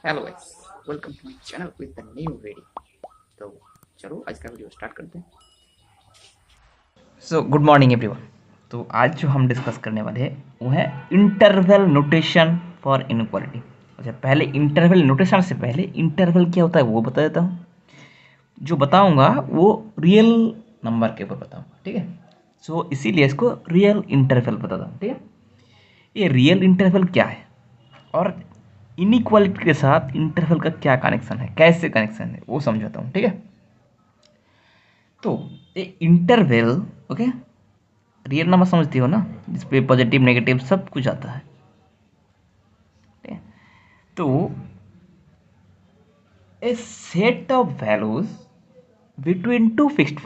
Hello guys, welcome to my channel with the new video. तो चलो आज का वीडियो स्टार्ट करते हैं। Good morning everyone. तो आज जो हम डिस्कस करने वाले हैं वो है इंटरवल नोटेशन फॉर इनक्वालिटी। अच्छा, पहले इंटरवल नोटेशन से पहले इंटरवल क्या होता है वो बता देता हूँ। जो बताऊँगा वो रियल नंबर के ऊपर बताऊँगा, ठीक है। इसीलिए इसको रियल इंटरवल बताता हूँ, ठीक है। ये रियल इंटरवल क्या है और इनइक्वालिटी के साथ इंटरवल का क्या कनेक्शन है, कैसे कनेक्शन है वो समझाता हूँ, ठीक है। तो ये इंटरवल, ओके, रियल नंबर समझती हो ना, जिसपे पॉजिटिव नेगेटिव सब कुछ आता है, ठीक है। तो a set of values between two fixed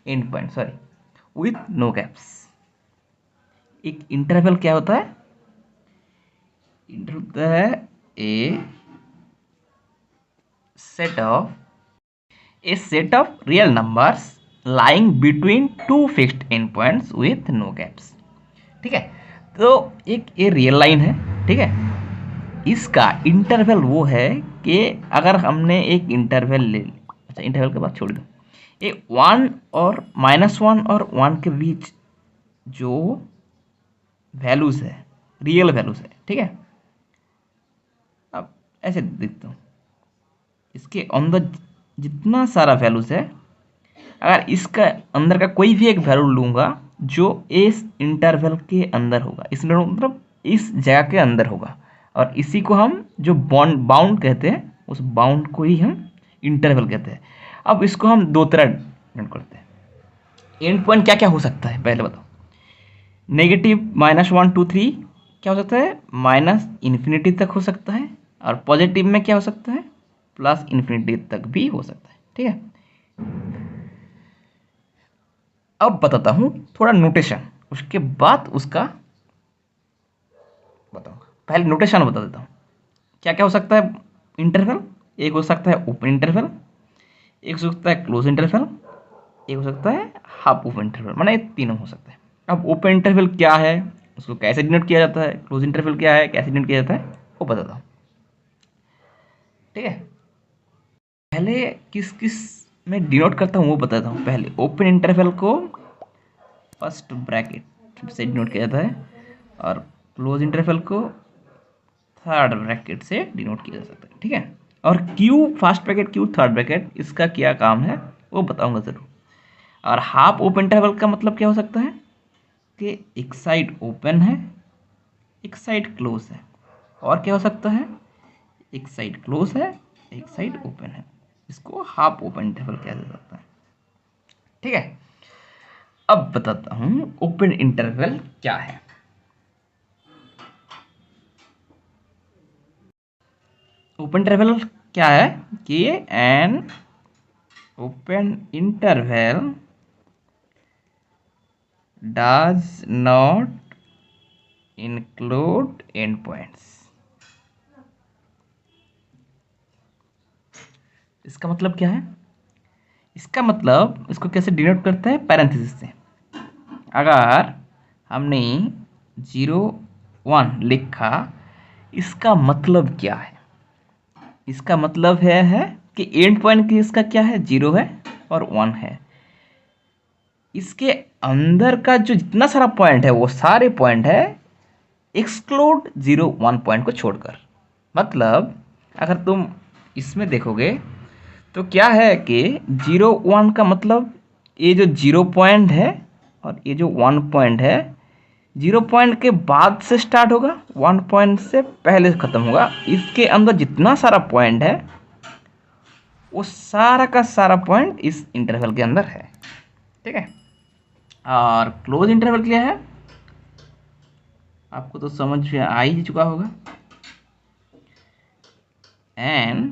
end point, sorry, with no gaps. एक इंटरवल क्या होता है? इंटर होता है a set of a set of real numbers lying between two fixed end points with no gaps, ठीक है। तो एक ये रियल लाइन है, ठीक है। इसका इंटरवल वो है कि अगर हमने एक इंटरवल ले, अच्छा इंटरवल के बाद छोड़ दो, ये वन और -1 और 1 के बीच जो वैल्यूज है, रियल वैल्यूज है, ठीक है। अब ऐसे देखता हूँ, इसके अंदर जितना सारा वैल्यूज है, अगर इसका अंदर का कोई भी एक वैल्यू लूँगा जो इस इंटरवल के अंदर होगा, इस मतलब इस जगह के अंदर होगा, और इसी को हम जो बॉन्ड बाउंड कहते हैं, उस बाउंड को ही हम इंटरवल कहते हैं। अब इसको हम दो तरह डिनोट करते हैं। एंड पॉइंट क्या क्या हो सकता है पहले बताओ। नेगेटिव -1 2 3 क्या हो सकता है? माइनस इन्फिनिटी तक हो सकता है, और पॉजिटिव में क्या हो सकता है? प्लस इन्फिनिटी तक भी हो सकता है, ठीक है। अब बताता हूँ थोड़ा नोटेशन, उसके बाद उसका बताऊंगा। पहले नोटेशन बता देता हूँ क्या क्या हो सकता है इंटरवल। एक हो सकता है ओपन इंटरवल, एक हो सकता है क्लोज इंटरवल, एक हो सकता है हाफ ओपन इंटरवल, माना ये तीनों हो सकते हैं। अब ओपन इंटरवल क्या है, उसको कैसे डिनोट किया जाता है, क्लोज इंटरवल क्या है, कैसे डिनोट किया जाता है, वो बताता हूँ, ठीक है। पहले किस किस में डिनोट करता हूँ वो बताता हूँ। पहले ओपन इंटरवल को फर्स्ट ब्रैकेट से डिनोट किया जाता है, और क्लोज इंटरवल को थर्ड ब्रैकेट से डिनोट किया जा सकता है, ठीक है। और Q first bracket, Q third bracket, इसका क्या काम है वो बताऊंगा ज़रूर। और हाफ ओपन इंटरवल का मतलब क्या हो सकता है कि एक साइड ओपन है, एक साइड क्लोज है। और क्या हो सकता है? एक साइड क्लोज है, एक साइड ओपन है। इसको हाफ ओपन इंटरवल कहा जा सकता है, ठीक है। अब बताता हूँ ओपन इंटरवल क्या है। ओपन इंटरवल क्या है कि an open interval does not include endpoints। इसका मतलब क्या है? इसका मतलब इसको कैसे डिनोट करते हैं? पैरेंथेसिस से। अगर हमने 0 1 लिखा, इसका मतलब क्या है? इसका मतलब है कि एंड पॉइंट की इसका क्या है? 0 है और 1 है। इसके अंदर का जो जितना सारा पॉइंट है वो सारे पॉइंट है एक्सक्लूड 0 1 पॉइंट को छोड़कर। मतलब अगर तुम इसमें देखोगे तो क्या है कि 0 1 का मतलब ये जो 0 पॉइंट है और ये जो 1 पॉइंट है, 0 पॉइंट के बाद से स्टार्ट होगा, 1 पॉइंट से पहले से ख़त्म होगा। इसके अंदर जितना सारा पॉइंट है वो सारा का सारा पॉइंट इस इंटरवल के अंदर है, ठीक है। और क्लोज इंटरवल क्या है आपको तो समझ में आ ही चुका होगा। And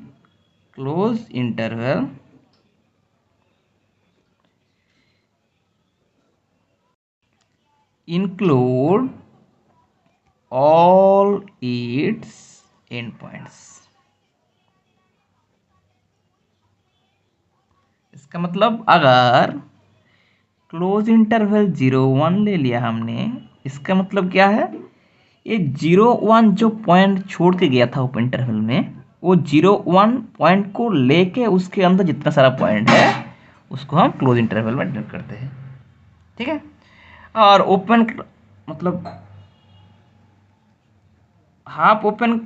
close interval include all its endpoints। इसका मतलब अगर क्लोज इंटरवल 0 1 ले लिया हमने, इसका मतलब क्या है? ये 0 1 जो पॉइंट छोड़ के गया था ओपन इंटरवल में, वो 0 1 पॉइंट को लेके उसके अंदर जितना सारा पॉइंट है उसको हम क्लोज इंटरवल में डिनोट करते हैं। ठीक है, और ओपन मतलब हाफ ओपन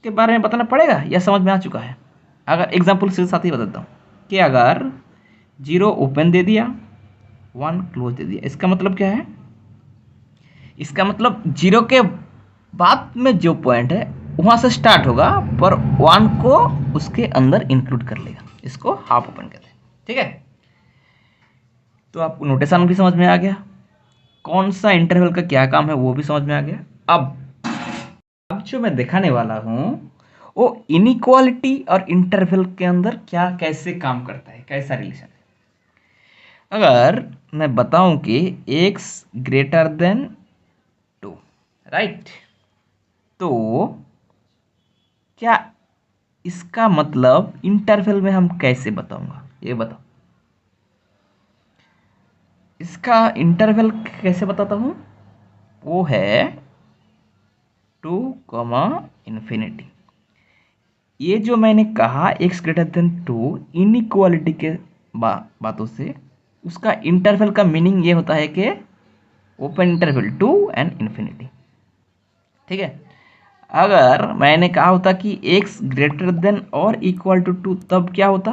के बारे में बताना पड़ेगा या समझ में आ चुका है? अगर एग्जाम्पल से साथ ही बताता हूँ कि अगर 0 ओपन दे दिया, 1 क्लोज दे दिया, इसका मतलब क्या है? इसका मतलब 0 के बाद में जो पॉइंट है वहाँ से स्टार्ट होगा, पर 1 को उसके अंदर इंक्लूड कर लेगा, इसको हाफ ओपन कहते हैं। ठीक है, तो आपको नोटेशन भी समझ में आ गया, कौन सा इंटरवल का क्या काम है वो भी समझ में आ गया। अब जो मैं दिखाने वाला हूँ वो इनइक्वालिटी और इंटरवल के अंदर क्या कैसे काम करता है, कैसा रिलेशन है। अगर मैं बताऊं कि x ग्रेटर देन 2, राइट, तो क्या इसका मतलब इंटरवल में हम कैसे बताऊंगा, ये बताओ। इसका इंटरवल कैसे बताता हूँ, वो है 2, इन्फिनिटी। ये जो मैंने कहा x ग्रेटर देन 2 इनइक्वालिटी के बातों से, उसका इंटरवल का मीनिंग ये होता है कि ओपन इंटरवल 2 एंड इन्फिनिटी। ठीक है, अगर मैंने कहा होता कि x ग्रेटर देन और इक्वल टू 2, तब क्या होता?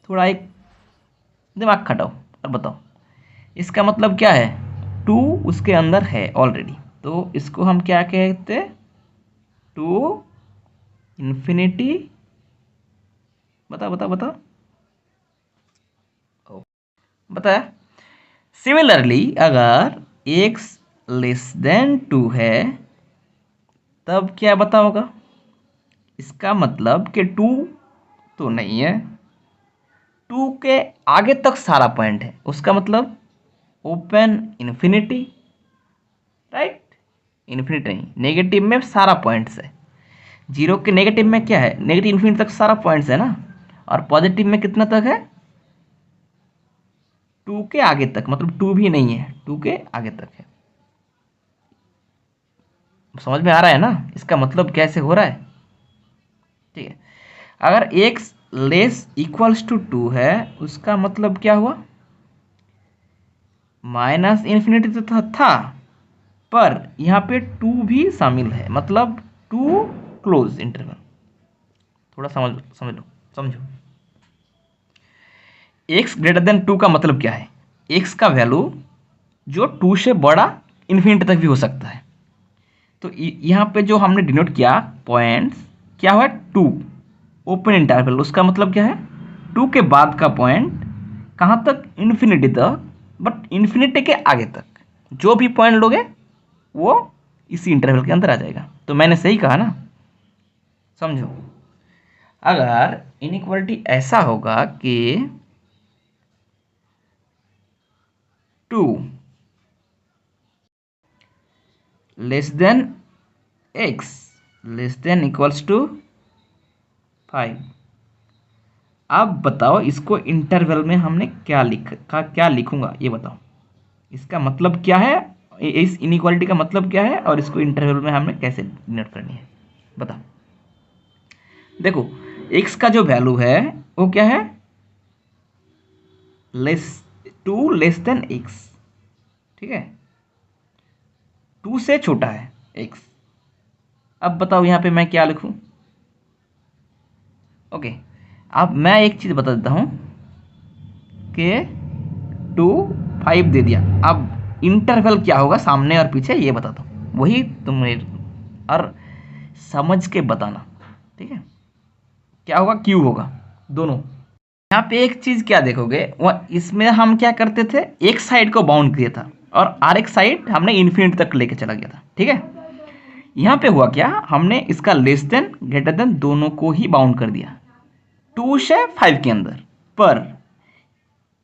थोड़ा एक दिमाग खटाओ और बताओ, इसका मतलब क्या है? 2 उसके अंदर है ऑलरेडी, तो इसको हम क्या कहते हैं? 2 इन्फिनिटी। बताओ बताओ बताओ, बताया। सिमिलरली अगर x लेस देन 2 है, तब क्या बताओगा? इसका मतलब कि 2 तो नहीं है, 2 के आगे तक सारा पॉइंट है, उसका मतलब ओपन इन्फिनिटी, राइट। इन्फिनिटी नहीं, नेगेटिव में सारा पॉइंट्स है। 0 के नेगेटिव में क्या है? नेगेटिव इन्फिनिटी तक सारा पॉइंट्स है ना, और पॉजिटिव में कितना तक है? 2 के आगे तक, मतलब 2 भी नहीं है, 2 के आगे तक है। समझ में आ रहा है ना इसका मतलब कैसे हो रहा है? ठीक है, अगर x लेस इक्वल्स टू 2 है, उसका मतलब क्या हुआ? माइनस इन्फिनिटी तो था, पर यहाँ पे 2 भी शामिल है, मतलब 2 क्लोज इंटरवल। थोड़ा समझ लो, समझो। x ग्रेटर देन 2 का मतलब क्या है? x का वैल्यू जो 2 से बड़ा इन्फिनिटी तक भी हो सकता है। तो यहाँ पे जो हमने डिनोट किया पॉइंट्स, क्या हुआ? 2 ओपन इंटरवल, उसका मतलब क्या है? 2 के बाद का पॉइंट कहाँ तक? इन्फिनिटी तक, बट इन्फिनिटी के आगे तक जो भी पॉइंट लोगे वो इसी इंटरवल के अंदर आ जाएगा। तो मैंने सही कहा ना? समझो, अगर इनइक्वालिटी ऐसा होगा कि 2 less than x less than equals to 5, अब बताओ इसको इंटरवल में हमने क्या लिखूंगा, ये बताओ। इसका मतलब क्या है, इस इनइक्वालिटी का मतलब क्या है, और इसको इंटरवल में हमें कैसे डिनोट करनी है, बताओ। देखो, x का जो वैल्यू है वो क्या है? लेस 2 लेस देन x, ठीक है, 2 से छोटा है x। अब बताओ यहाँ पे मैं क्या लिखूं? ओके, अब मैं एक चीज़ बता देता हूँ कि 2 5 दे दिया, अब इंटरवल क्या होगा सामने और पीछे, ये बताता हूँ, वही तुम्हें और समझ के बताना। ठीक है, क्या होगा? क्यू होगा दोनों। यहाँ पे एक चीज़ क्या देखोगे, वह इसमें हम क्या करते थे, एक साइड को बाउंड किया था और आर एक साइड हमने इन्फिनिटी तक लेके चला गया था। ठीक है, यहाँ पे हुआ क्या, हमने इसका लेस देन ग्रेटर देन दोनों को ही बाउंड कर दिया 2 से 5 के अंदर। पर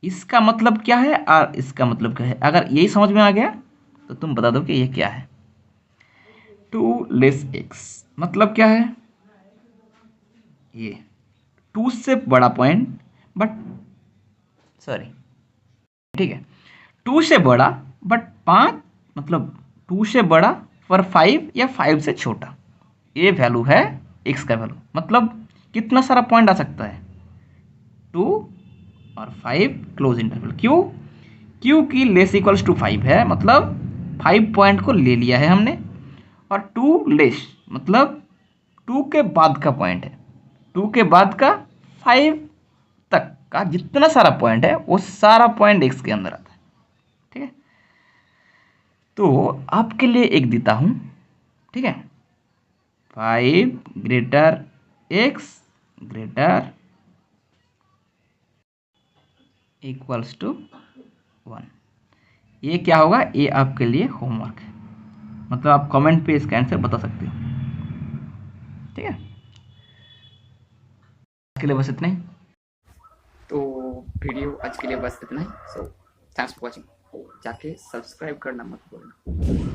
इसका मतलब क्या है और इसका मतलब क्या है, अगर यही समझ में आ गया तो तुम बता दो कि ये क्या है। 2 लेस x मतलब क्या है? ये 2 से बड़ा पॉइंट, बट सॉरी, ठीक है, 2 से बड़ा बट 5, मतलब 2 से बड़ा पर 5 या 5 से छोटा, ये वैल्यू है x का वैल्यू। मतलब कितना सारा पॉइंट आ सकता है, 2 और 5 क्लोज इंटरवल। क्यों? क्योंकि लेस इक्वल्स टू 5 है, मतलब 5 पॉइंट को ले लिया है हमने, और 2 लेस मतलब 2 के बाद का पॉइंट है, 2 के बाद का 5 तक का जितना सारा पॉइंट है वो सारा पॉइंट x के अंदर आता है। ठीक है, तो आपके लिए एक देता हूं, ठीक है, 5 greater x greater equals to 1। ये क्या होगा, ये आपके लिए होमवर्क है, मतलब आप कमेंट पे इसका आंसर बता सकते हो। ठीक है, आज के लिए बस इतना ही। तो वीडियो आज के लिए बस इतना ही। So thanks for watching. जाके सब्सक्राइब करना मत भूलना।